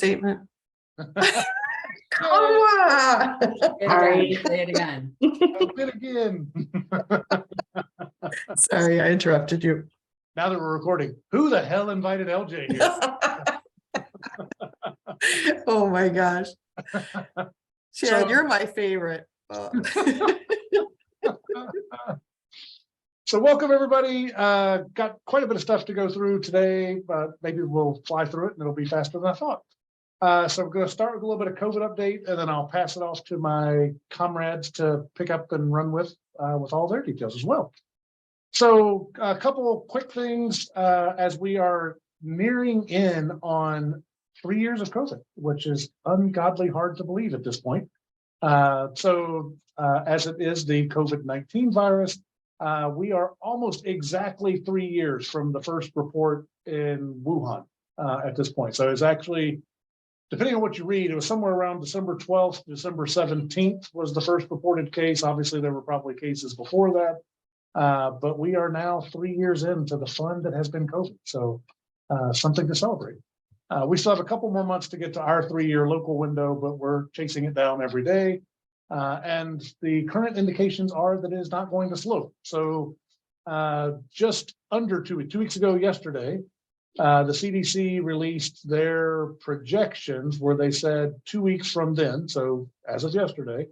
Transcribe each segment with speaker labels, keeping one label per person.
Speaker 1: statement? Come on.
Speaker 2: Sorry, say it again.
Speaker 3: Say it again.
Speaker 1: Sorry, I interrupted you.
Speaker 3: Now that we're recording, who the hell invited LJ here?
Speaker 1: Oh my gosh. Chad,
Speaker 3: So-
Speaker 1: you're my favorite.
Speaker 3: So welcome everybody. Got quite a bit of stuff to go through today, but maybe we'll fly through it and it'll be faster than I thought. So we're going to start with a little bit of COVID update, and then I'll pass it off to my comrades to pick up and run with all their details as well. So a couple of quick things as we are nearing in on 3 years of COVID, which is ungodly hard to believe at this point. As it is the COVID-19 virus, we are almost exactly 3 years from the first report in Wuhan at this point. So it's actually, depending on what you read, it was somewhere around December 12th, December 17th was the first reported case. Obviously, there were probably cases before that. But we are now 3 years into the fun that has been COVID. So something to celebrate. We still have a couple more months to get to our 3-year local window, but we're chasing it down every day. And the current indications are that it is not going to slow. So just under 2 weeks ago yesterday, the CDC released their projections where they said 2 weeks from then, so as of yesterday,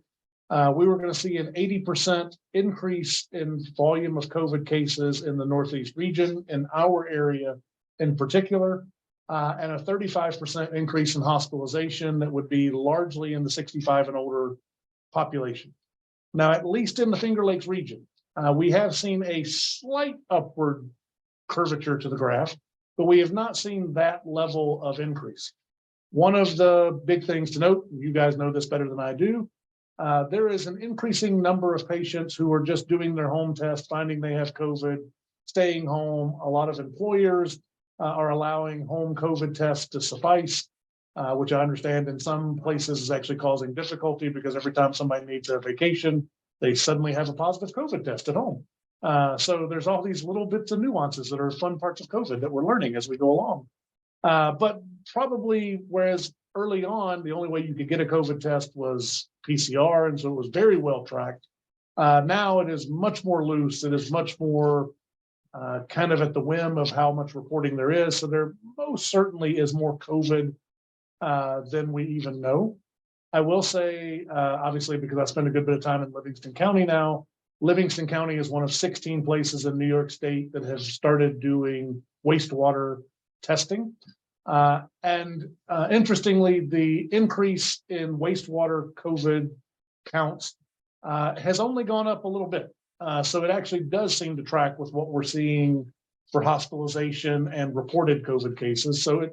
Speaker 3: we were going to see an 80% increase in volume of COVID cases in the Northeast region, in our area in particular, and a 35% increase in hospitalization that would be largely in the 65 and older population. Now, at least in the Finger Lakes region, we have seen a slight upward curvature to the graph, but we have not seen that level of increase. One of the big things to note, you guys know this better than I do, there is an increasing number of patients who are just doing their home test, finding they have COVID, staying home. A lot of employers are allowing home COVID tests to suffice, which I understand in some places is actually causing difficulty because every time somebody needs a vacation, they suddenly have a positive COVID test at home. So there's all these little bits of nuances that are fun parts of COVID that we're learning as we go along. But probably, whereas early on, the only way you could get a COVID test was PCR, and so it was very well tracked. Now it is much more loose. It is much more kind of at the whim of how much reporting there is. So there most certainly is more COVID than we even know. I will say, obviously, because I spend a good bit of time in Livingston County now, Livingston County is one of 16 places in New York State that has started doing wastewater testing. Interestingly, the increase in wastewater COVID counts has only gone up a little bit. So it actually does seem to track with what we're seeing for hospitalization and reported COVID cases. So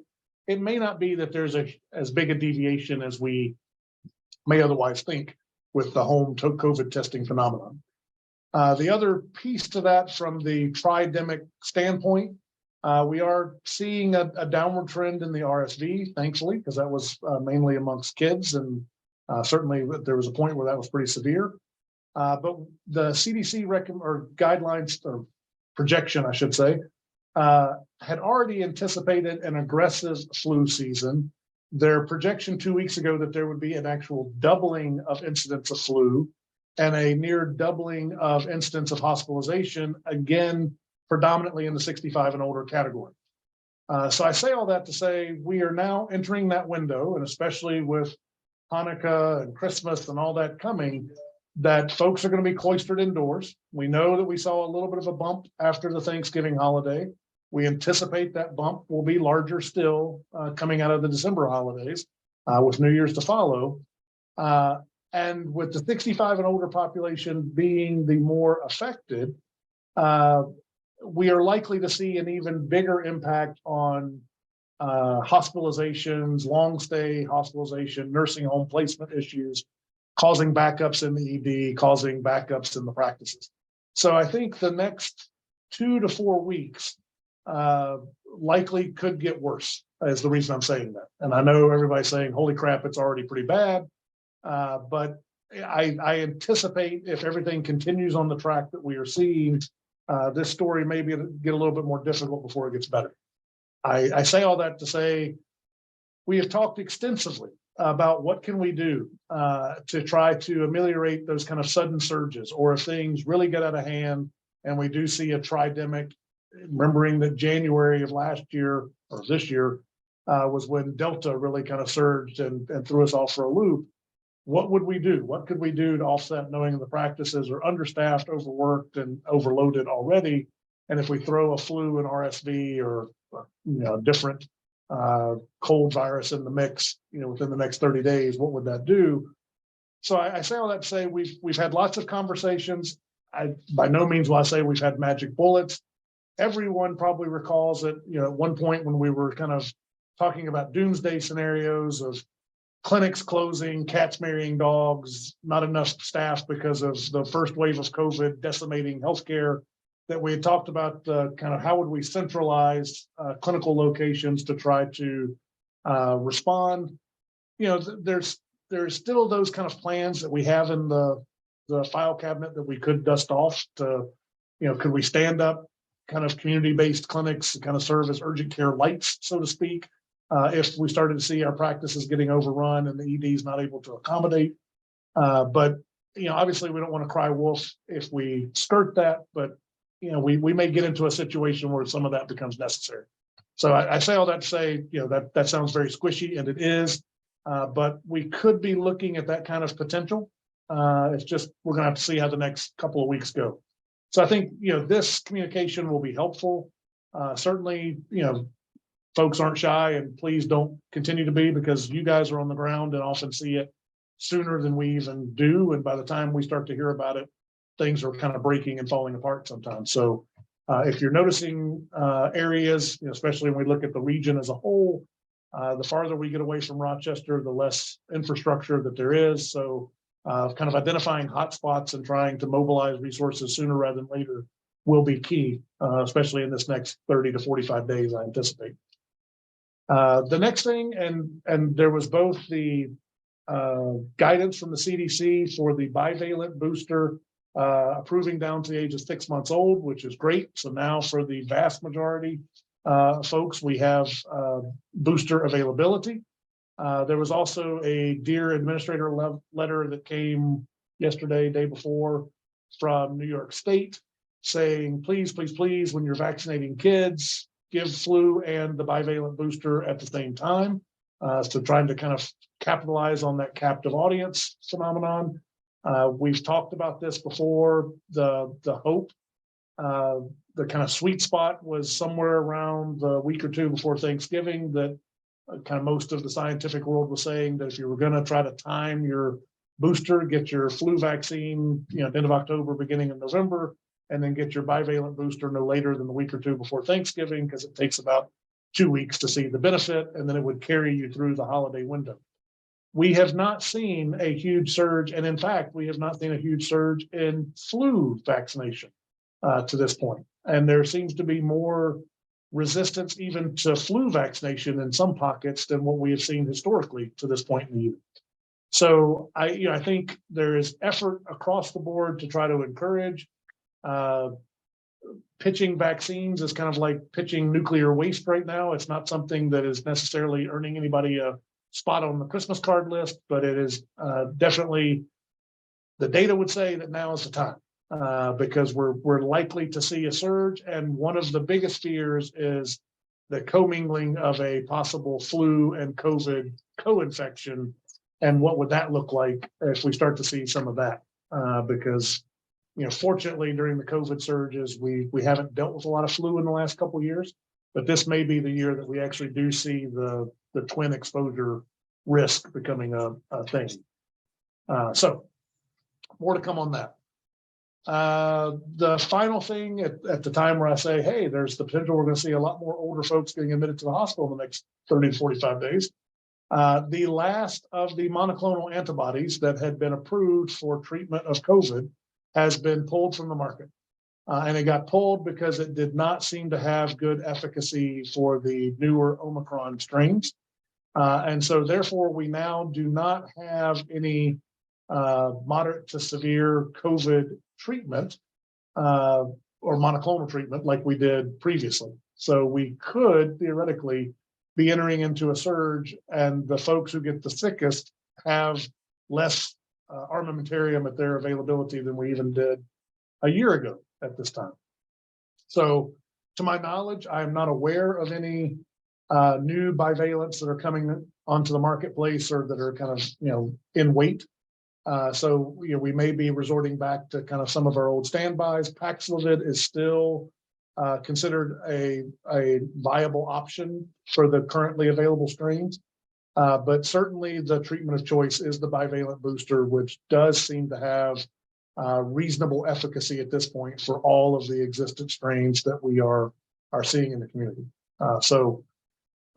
Speaker 3: it may not be that there's as big a deviation as we may otherwise think with the home COVID testing phenomenon. The other piece to that from the tridemic standpoint, we are seeing a downward trend in the RSV, thankfully, because that was mainly amongst kids, and certainly there was a point where that was pretty severe. But the CDC guidelines or projection, I should say, had already anticipated an aggressive flu season. Their projection 2 weeks ago that there would be an actual doubling of incidence of flu and a near doubling of incidence of hospitalization, again, predominantly in the 65 and older category. So I say all that to say we are now entering that window, and especially with Hanukkah and Christmas and all that coming, that folks are going to be cloistered indoors. We know that we saw a little bit of a bump after the Thanksgiving holiday. We anticipate that bump will be larger still coming out of the December holidays with New Year's to follow. And with the 65 and older population being the more affected, we are likely to see an even bigger impact on hospitalizations, long stay hospitalization, nursing home placement issues, causing backups in the ED, causing backups in the practices. So I think the next 2 to 4 weeks likely could get worse, is the reason I'm saying that. And I know everybody's saying, holy crap, it's already pretty bad. But I anticipate if everything continues on the track that we are seeing, this story may get a little bit more difficult before it gets better. I say all that to say we have talked extensively about what can we do to try to ameliorate those kind of sudden surges, or if things really get out of hand and we do see a tridemic, remembering that January of last year or this year was when Delta really kind of surged and threw us off for a loop. What would we do? What could we do to offset, knowing the practices are understaffed, overworked, and overloaded already? And if we throw a flu and RSV or different cold virus in the mix, within the next 30 days, what would that do? So I say all that to say we've had lots of conversations. By no means will I say we've had magic bullets. Everyone probably recalls that, at one point when we were kind of talking about doomsday scenarios of clinics closing, cats marrying dogs, not enough staff because of the first wave of COVID decimating healthcare, that we had talked about kind of how would we centralize clinical locations to try to respond. There's still those kind of plans that we have in the file cabinet that we could dust off to, could we stand up kind of community-based clinics to kind of serve as urgent care lights, so to speak, if we started to see our practices getting overrun and the ED is not able to accommodate. But obviously we don't want to cry wolf if we skirt that, but we may get into a situation where some of that becomes necessary. So I say all that to say, that sounds very squishy, and it is, but we could be looking at that kind of potential. It's just, we're gonna have to see how the next couple of weeks go. So I think, this communication will be helpful. Certainly, folks aren't shy, and please don't continue to be, because you guys are on the ground and often see it sooner than we even do. And by the time we start to hear about it, things are kind of breaking and falling apart sometimes. So if you're noticing areas, especially when we look at the region as a whole, the farther we get away from Rochester, the less infrastructure that there is. So kind of identifying hotspots and trying to mobilize resources sooner rather than later will be key, especially in this next 30 to 45 days, I anticipate. The next thing, and there was both the guidance from the CDC for the bivalent booster approving down to the age of 6 months old, which is great. So now for the vast majority folks, we have booster availability. There was also a Dear Administrator letter that came yesterday, day before, from New York State saying, please, please, please, when you're vaccinating kids, give flu and the bivalent booster at the same time. So trying to kind of capitalize on that captive audience phenomenon. We've talked about this before. The hope, the kind of sweet spot was somewhere around the week or two before Thanksgiving, that kind of most of the scientific world was saying that if you were going to try to time your booster, get your flu vaccine, end of October, beginning of November, and then get your bivalent booster no later than the week or two before Thanksgiving, because it takes about 2 weeks to see the benefit, and then it would carry you through the holiday window. We have not seen a huge surge, and in fact, we have not seen a huge surge in flu vaccination to this point. And there seems to be more resistance even to flu vaccination in some pockets than what we have seen historically to this point in the year. So I think there is effort across the board to try to encourage. Pitching vaccines is kind of like pitching nuclear waste right now. It's not something that is necessarily earning anybody a spot on the Christmas card list, but it is definitely, the data would say that now is the time, because we're likely to see a surge. And one of the biggest fears is the commingling of a possible flu and COVID co-infection. And what would that look like if we start to see some of that? Because fortunately, during the COVID surges, we haven't dealt with a lot of flu in the last couple of years, but this may be the year that we actually do see the twin exposure risk becoming a thing. So more to come on that. The final thing at the time where I say, hey, there's the potential we're going to see a lot more older folks getting admitted to the hospital in the next 30 to 45 days. The last of the monoclonal antibodies that had been approved for treatment of COVID has been pulled from the market. And it got pulled because it did not seem to have good efficacy for the newer Omicron strains. And so therefore, we now do not have any moderate to severe COVID treatment or monoclonal treatment like we did previously. So we could theoretically be entering into a surge, and the folks who get the sickest have less armamentarium at their availability than we even did a year ago at this time. So to my knowledge, I am not aware of any new bivalents that are coming onto the marketplace or that are kind of, in wait. So we may be resorting back to kind of some of our old standbys. Paxlovid is still considered a viable option for the currently available strains. But certainly the treatment of choice is the bivalent booster, which does seem to have reasonable efficacy at this point for all of the existent strains that we are seeing in the community.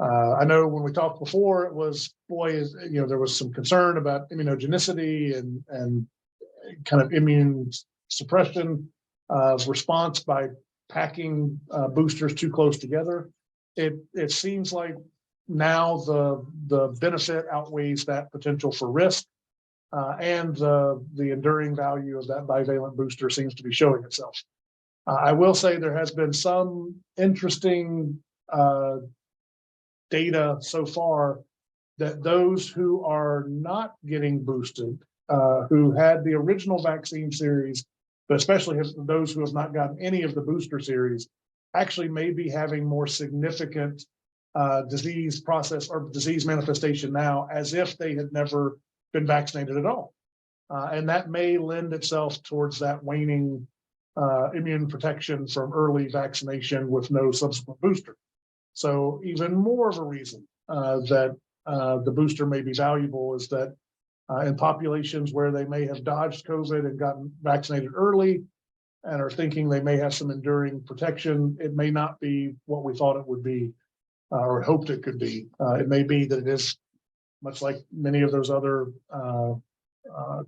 Speaker 3: I know when we talked before, it was, there was some concern about immunogenicity and kind of immune suppression response by packing boosters too close together. It seems like now the benefit outweighs that potential for risk, and the enduring value of that bivalent booster seems to be showing itself. I will say there has been some interesting data so far that those who are not getting boosted, who had the original vaccine series, but especially those who have not gotten any of the booster series, actually may be having more significant disease process or disease manifestation now, as if they had never been vaccinated at all. And that may lend itself towards that waning immune protection from early vaccination with no subsequent booster. So even more of a reason that the booster may be valuable is that in populations where they may have dodged COVID and gotten vaccinated early and are thinking they may have some enduring protection, it may not be what we thought it would be or hoped it could be. It may be that it is much like many of those other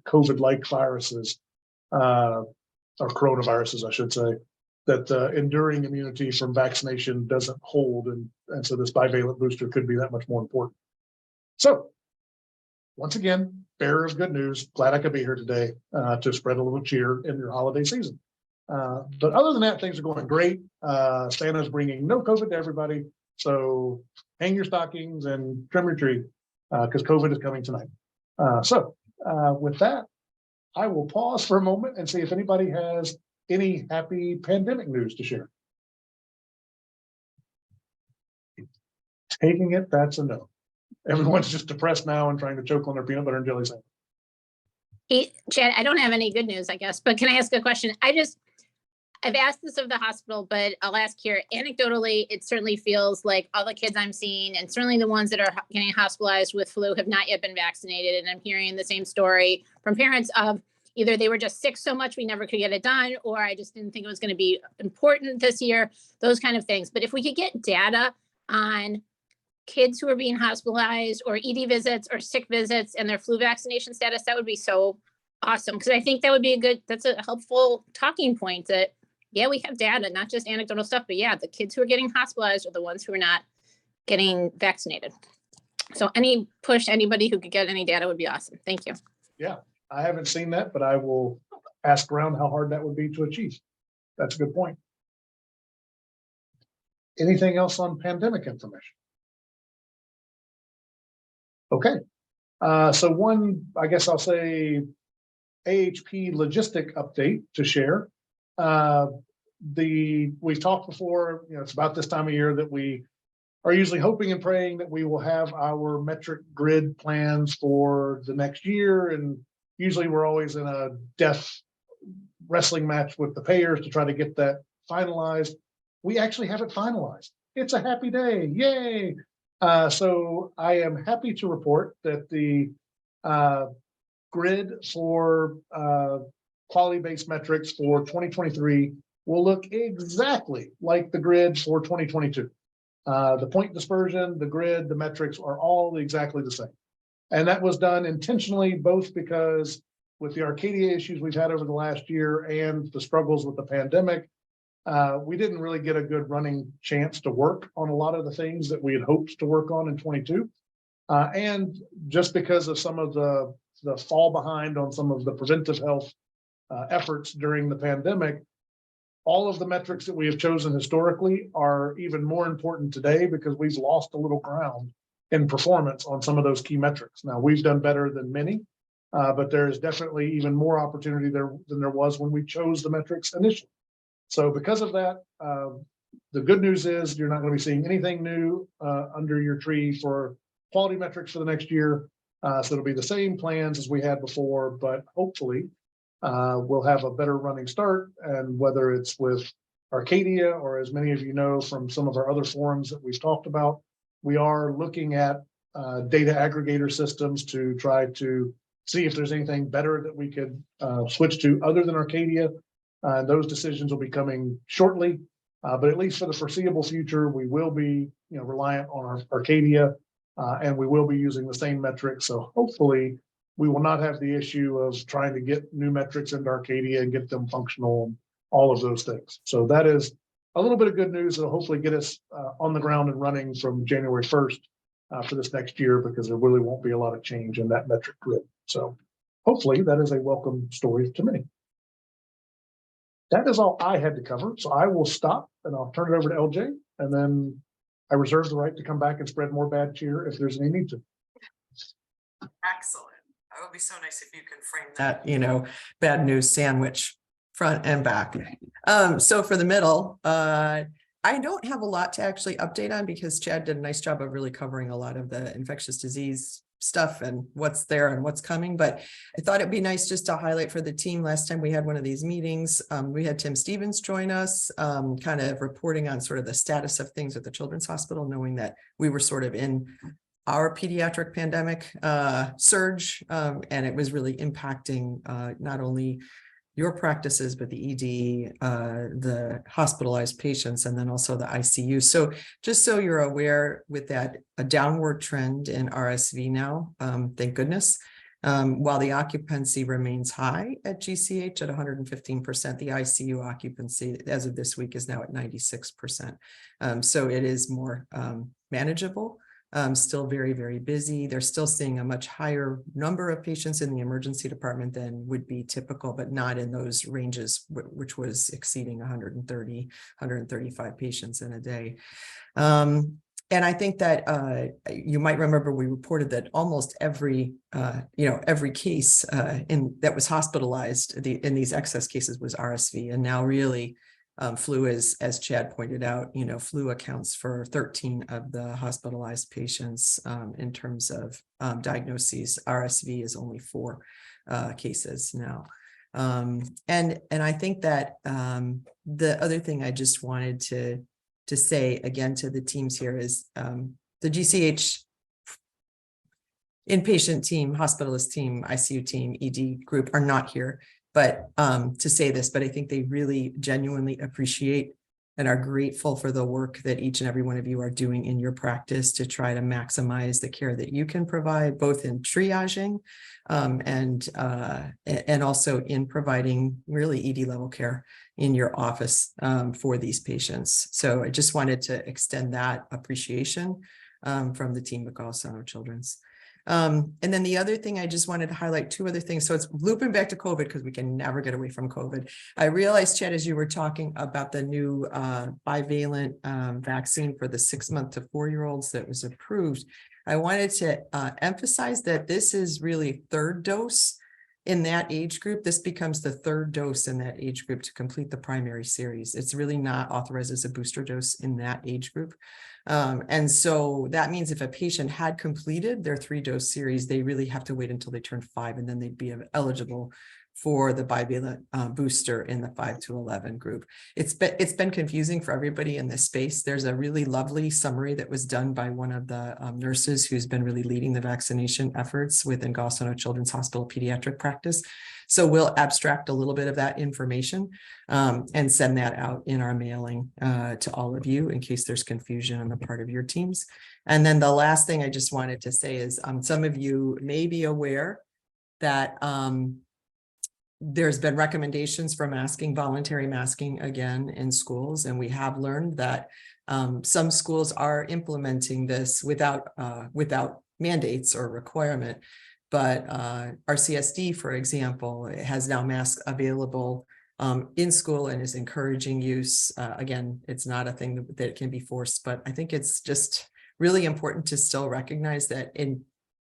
Speaker 3: COVID-like viruses, or coronaviruses, I should say, that enduring immunity from vaccination doesn't hold. And so this bivalent booster could be that much more important. So once again, bearer of good news, glad I could be here today to spread a little cheer in your holiday season. But other than that, things are going great. Santa's bringing no COVID to everybody. So hang your stockings and trim your tree because COVID is coming tonight. With that, I will pause for a moment and see if anybody has any happy pandemic news to share. Taking it, that's a no. Everyone's just depressed now and trying to choke on their peanut butter and jelly sandwich.
Speaker 4: Hey, Chad, I don't have any good news, I guess, but can I ask a question? I've asked this of the hospital, but I'll ask here. Anecdotally, it certainly feels like all the kids I'm seeing, and certainly the ones that are getting hospitalized with flu, have not yet been vaccinated. And I'm hearing the same story from parents of either they were just sick so much we never could get it done, or I just didn't think it was going to be important this year, those kind of things. But if we could get data on kids who are being hospitalized or ED visits or sick visits and their flu vaccination status, that would be so awesome. Because I think that would be that's a helpful talking point that, yeah, we have data, not just anecdotal stuff, but yeah, the kids who are getting hospitalized are the ones who are not getting vaccinated. So anybody who could get any data would be awesome. Thank you.
Speaker 3: Yeah, I haven't seen that, but I will ask around how hard that would be to achieve. That's a good point. Anything else on pandemic information? Okay. So one, I guess I'll say AHP logistic update to share. We've talked before, it's about this time of year that we are usually hoping and praying that we will have our metric grid plans for the next year. And usually we're always in a death wrestling match with the payers to try to get that finalized. We actually have it finalized. It's a happy day. Yay. So I am happy to report that the grid for quality-based metrics for 2023 will look exactly like the grid for 2022. The point dispersion, the grid, the metrics are all exactly the same. And that was done intentionally, both because with the Arcadia issues we've had over the last year and the struggles with the pandemic, we didn't really get a good running chance to work on a lot of the things that we had hoped to work on in 22. And just because of some of the fall behind on some of the preventive health efforts during the pandemic, all of the metrics that we have chosen historically are even more important today because we've lost a little ground in performance on some of those key metrics. Now, we've done better than many, but there is definitely even more opportunity there than there was when we chose the metrics initially. So because of that, the good news is you're not going to be seeing anything new under your tree for quality metrics for the next year. So it'll be the same plans as we had before, but hopefully we'll have a better running start. And whether it's with Arcadia or as many of you know from some of our other forums that we've talked about, we are looking at data aggregator systems to try to see if there's anything better that we could switch to other than Arcadia. Those decisions will be coming shortly, but at least for the foreseeable future, we will be reliant on our Arcadia, and we will be using the same metrics. So hopefully we will not have the issue of trying to get new metrics into Arcadia and get them functional and all of those things. So that is a little bit of good news that'll hopefully get us on the ground and running from January 1st for this next year, because there really won't be a lot of change in that metric grid. So hopefully that is a welcome story to many. That is all I had to cover. So I will stop and I'll turn it over to LJ, and then I reserve the right to come back and spread more bad cheer if there's any need to.
Speaker 1: Excellent. That would be so nice if you can frame that, bad news sandwich front and back. So for the middle, I don't have a lot to actually update on because Chad did a nice job of really covering a lot of the infectious disease stuff and what's there and what's coming. But I thought it'd be nice just to highlight for the team. Last time we had one of these meetings, we had Tim Stevens join us, kind of reporting on sort of the status of things at the Children's Hospital, knowing that we were sort of in our pediatric pandemic surge, and it was really impacting not only your practices, but the ED, the hospitalized patients, and then also the ICU. So just so you're aware, with that, a downward trend in RSV now, thank goodness. While the occupancy remains high at GCH at 115%, the ICU occupancy as of this week is now at 96%. So it is more manageable. Still very, very busy. They're still seeing a much higher number of patients in the emergency department than would be typical, but not in those ranges, which was exceeding 130, 135 patients in a day. And I think that you might remember we reported that almost every case that was hospitalized in these excess cases was RSV, and now really flu is, as Chad pointed out, flu accounts for 13 of the hospitalized patients in terms of diagnoses. RSV is only 4 cases now. And I think that the other thing I just wanted to say again to the teams here is the GCH inpatient team, hospitalist team, ICU team, ED group are not here. But to say this, but I think they really genuinely appreciate and are grateful for the work that each and every one of you are doing in your practice to try to maximize the care that you can provide, both in triaging and also in providing really ED level care in your office for these patients. So I just wanted to extend that appreciation from the team at Golisano Children's. And then the other thing I just wanted to highlight 2 other things. So it's looping back to COVID because we can never get away from COVID. I realized, Chad, as you were talking about the new bivalent vaccine for the 6-month to 4-year-olds that was approved, I wanted to emphasize that this is really 3rd dose in that age group. This becomes the 3rd dose in that age group to complete the primary series. It's really not authorized as a booster dose in that age group. And so that means if a patient had completed their 3-dose series, they really have to wait until they turn 5, and then they'd be eligible for the bivalent booster in the 5 to 11 group. It's been confusing for everybody in this space. There's a really lovely summary that was done by one of the nurses who's been really leading the vaccination efforts within Golisano Children's Hospital pediatric practice. So we'll abstract a little bit of that information and send that out in our mailing to all of you in case there's confusion on the part of your teams. And then the last thing I just wanted to say is some of you may be aware that there's been recommendations for masking, voluntary masking again in schools. And we have learned that some schools are implementing this without mandates or requirement. But our CSD, for example, has now masks available in school and is encouraging use. Again, it's not a thing that can be forced, but I think it's just really important to still recognize that in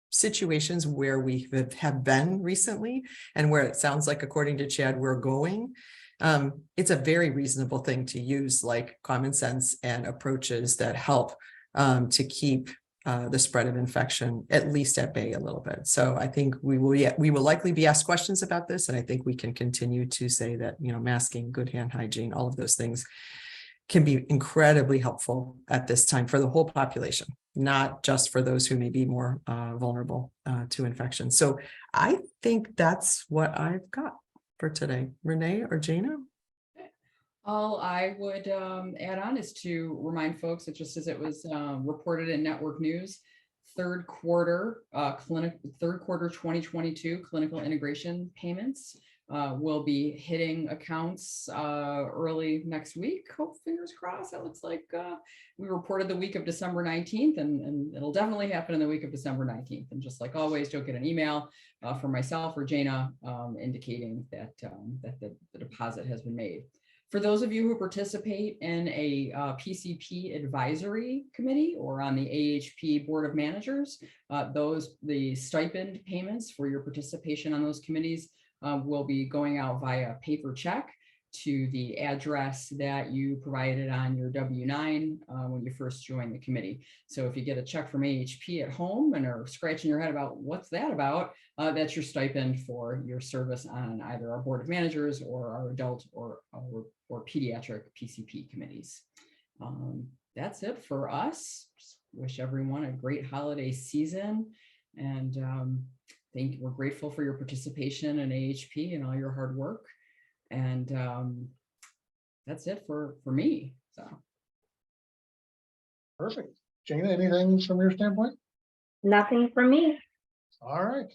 Speaker 1: situations where we have been recently and where it sounds like, according to Chad, we're going, it's a very reasonable thing to use, like common sense and approaches that help to keep the spread of infection at least at bay a little bit. So I think we will likely be asked questions about this, and I think we can continue to say that, you know, masking, good hand hygiene, all of those things can be incredibly helpful at this time for the whole population, not just for those who may be more vulnerable to infection. So I think that's what I've got for today. Renee or Jana?
Speaker 2: All I would add on is to remind folks that just as it was reported in network news, third quarter 2022 clinical integration payments will be hitting accounts early next week. Hope, fingers crossed. That looks like we reported the week of December 19th, and it'll definitely happen in the week of December 19th. And just like always, you'll get an email from myself or Jana indicating that that the deposit has been made. For those of you who participate in a PCP advisory committee or on the AHP Board of Managers, the stipend payments for your participation on those committees will be going out via paper check to the address that you provided on your W-9 when you first joined the committee. So if you get a check from AHP at home and are scratching your head about what's that about, that's your stipend for your service on either our Board of Managers or our adult or pediatric PCP committees. That's it for us. Just wish everyone a great holiday season, and we're grateful for your participation in AHP and all your hard work. And that's it for me. So
Speaker 3: Perfect. Jana, anything from your standpoint?
Speaker 5: Nothing from me.
Speaker 3: All right.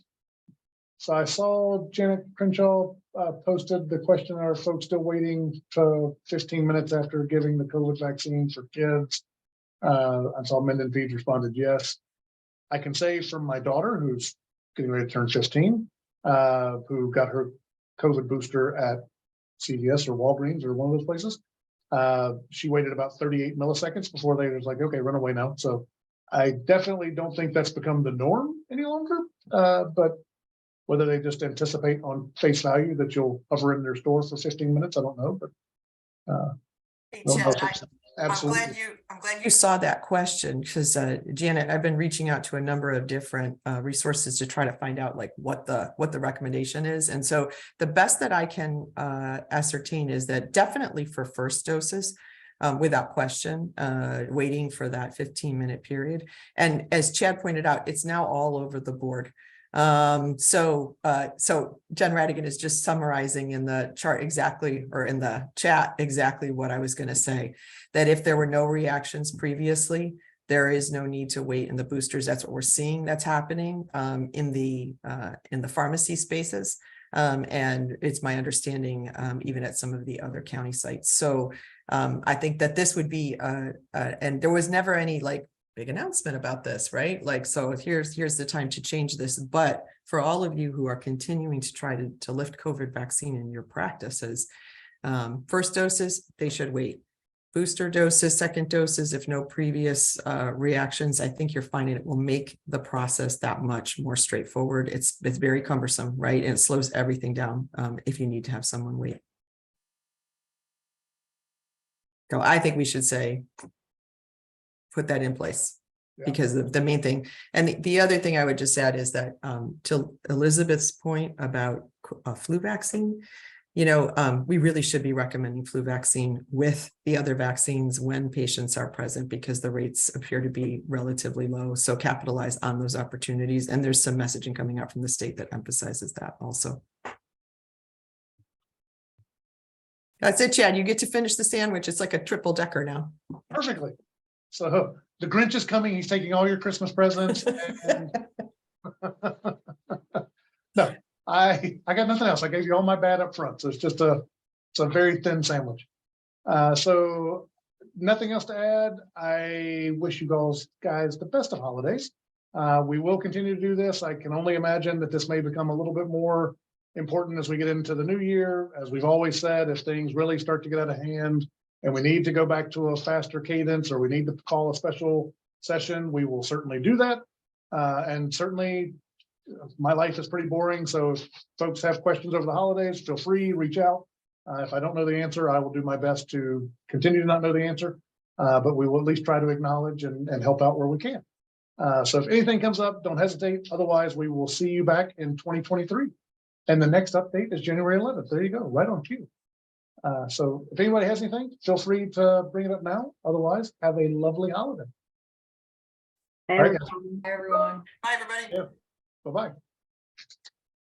Speaker 3: So I saw Janet Crenshaw posted the question, are folks still waiting for 15 minutes after giving the COVID vaccine for kids? I saw Menden Feeds responded yes. I can say from my daughter, who's getting ready to turn 15, who got her COVID booster at CVS or Walgreens or one of those places. She waited about 38 milliseconds before they was like, okay, run away now. So I definitely don't think that's become the norm any longer. But whether they just anticipate on face value that you'll hover in their store for 15 minutes, I don't know. But
Speaker 1: Hey,
Speaker 3: no,
Speaker 1: Chad,
Speaker 3: absolutely.
Speaker 1: I'm glad you saw that question, because Janet, I've been reaching out to a number of different resources to try to find out like what the recommendation is. And so the best that I can ascertain is that definitely for first doses, without question, waiting for that 15-minute period. And as Chad pointed out, it's now all over the board. So Jen Radigan is just summarizing in the chart exactly, or in the chat exactly what I was going to say, that if there were no reactions previously, there is no need to wait in the boosters. That's what we're seeing that's happening in the pharmacy spaces. And it's my understanding even at some of the other county sites. So I think that this would be, and there was never any like big announcement about this, right? Like, so here's the time to change this. But for all of you who are continuing to try to lift COVID vaccine in your practices, first doses, they should wait. Booster doses, second doses, if no previous reactions, I think you're finding it will make the process that much more straightforward. It's very cumbersome, right? And it slows everything down if you need to have someone wait. So I think we should say, put that in place, because the main thing, and the other thing I would just add is that to Elizabeth's point about a flu vaccine, you know, we really should be recommending flu vaccine with the other vaccines when patients are present, because the rates appear to be relatively low. So capitalize on those opportunities. And there's some messaging coming out from the state that emphasizes that also. That's it, Chad. You get to finish the sandwich. It's like a triple decker now.
Speaker 3: Perfectly. So the Grinch is coming. He's taking all your Christmas presents. And no, I got nothing else. I gave you all my bad up front. So it's a very thin sandwich. So nothing else to add. I wish you guys the best of holidays. We will continue to do this. I can only imagine that this may become a little bit more important as we get into the new year. As we've always said, if things really start to get out of hand and we need to go back to a faster cadence, or we need to call a special session, we will certainly do that. And certainly my life is pretty boring. So if folks have questions over the holidays, feel free, reach out. If I don't know the answer, I will do my best to continue to not know the answer. But we will at least try to acknowledge and help out where we can. So if anything comes up, don't hesitate. Otherwise, we will see you back in 2023. And the next update is January 11th. There you go, right on cue. So if anybody has anything, feel free to bring it up now. Otherwise, have a lovely holiday. All right, guys.
Speaker 2: Hi, everyone.
Speaker 1: Bye, everybody.
Speaker 3: Bye-bye.